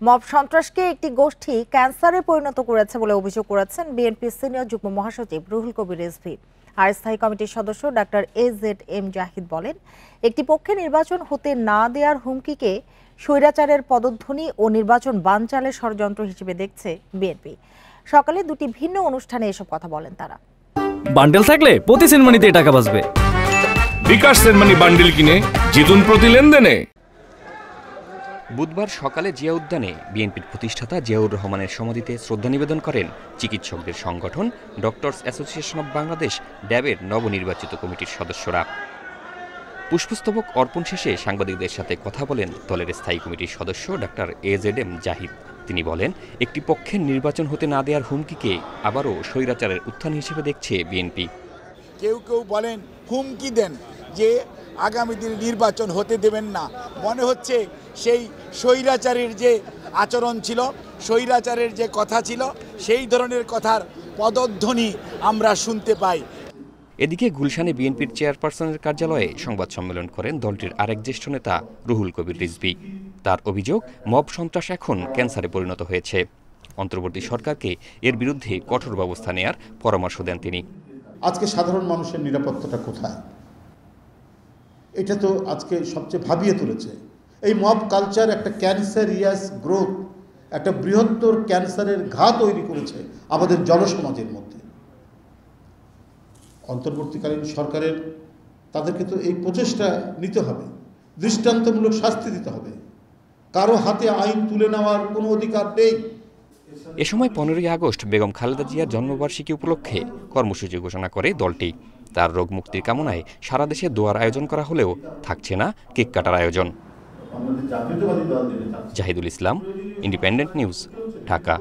Mob সন্ত্রাসকে একটি গোষ্ঠী ক্যান্সারে পরিণত করেছে বলে অভিযোগ করেছেন বিএনপির সিনিয়র যুগ্ম মহাসচিব রুহুল কবির রিজভী। আর স্থায়ী কমিটির সদস্য ডাক্তার AZM জাহিদ বলেন, একটি পক্ষে নির্বাচন হতে না দেওয়ার হুমকিকে স্বৈরাচারের পদধ্বনি ও নির্বাচন বানচালের ষড়যন্ত্র হিসেবে দেখছে বিএনপি। সকালে দুটি ভিন্ন অনুষ্ঠানে এসব কথা বলেন তারা। বান্ডেল থাকলে প্রতি সেনমানিতে টাকা বাঁচবে। বিকাশ সেনমানি বান্ডেল কিনে জিতুন প্রতি লেনদেনে। বুধবার সকালে জিয়া উদ্যানে বিএনপির প্রতিষ্ঠাতা জিয়াউর রহমানের সমাধিতে শ্রদ্ধা নিবেদন করেন চিকিৎসকদের সংগঠন ডক্টরস অ্যাসোসিয়েশন অব বাংলাদেশ ড্যাবের নবনির্বাচিত কমিটির সদস্যরা। পুষ্পস্তবক অর্পণ শেষে সাংবাদিকদের সাথে কথা বলেন দলের স্থায়ী কমিটির সদস্য ডাক্তার AZM জাহিদ। তিনি বলেন, একটি পক্ষের নির্বাচন হতে না দেওয়ার হুমকিকে আবারও স্বৈরাচারের উত্থান হিসেবে দেখছে বিএনপি। কেউ কেউ বলেন, হুমকি দেন যে আগামী দিনে নির্বাচন হতে দেবেন না। মনে হচ্ছে সেই স্বৈরাচারের যে আচরণ ছিল, স্বৈরাচারের যে কথা ছিল, সেই ধরনের কথার পদধ্বনি আমরা শুনতে পাই। এদিকে গুলশানে বিএনপির চেয়ারপারসনের কার্যালয়ে সংবাদ সম্মেলন করেন দলটির আরেক জ্যেষ্ঠ নেতা রুহুল কবির রিজভী। তার অভিযোগ, মব সন্ত্রাস এখন ক্যান্সারে পরিণত হয়েছে। অন্তর্বর্তী সরকারকে এর বিরুদ্ধে কঠোর ব্যবস্থা নেয়ার পরামর্শ দেন তিনি। আজকে সাধারণ মানুষের নিরাপত্তাটা কোথায়? এটা তো আজকে সবচেয়ে ভাবিয়ে তুলেছে। এই মব কালচার একটা ক্যান্সারিয়াস গ্রোথ, একটা বৃহত্তর ক্যান্সারের ঘা তৈরি করেছে আমাদের জনসমাজের মধ্যে। অন্তর্বর্তীকালীন সরকারের তাদেরকে তো এই প্রচেষ্টা নিতে হবে, দৃষ্টান্তমূলক শাস্তি দিতে হবে। কারো হাতে আইন তুলে নেওয়ার কোনো অধিকার নেই। এ সময় 15ই আগস্ট বেগম খালেদা জিয়ার জন্মবার্ষিকী উপলক্ষে কর্মসূচি ঘোষণা করে দলটি। তার রোগ মুক্তির কামনায় সারা দেশে দোয়ার আয়োজন করা হলেও থাকছে না কেক কাটার আয়োজন। জাহিদুল ইসলাম, ইন্ডিপেন্ডেন্ট নিউজ, ঢাকা।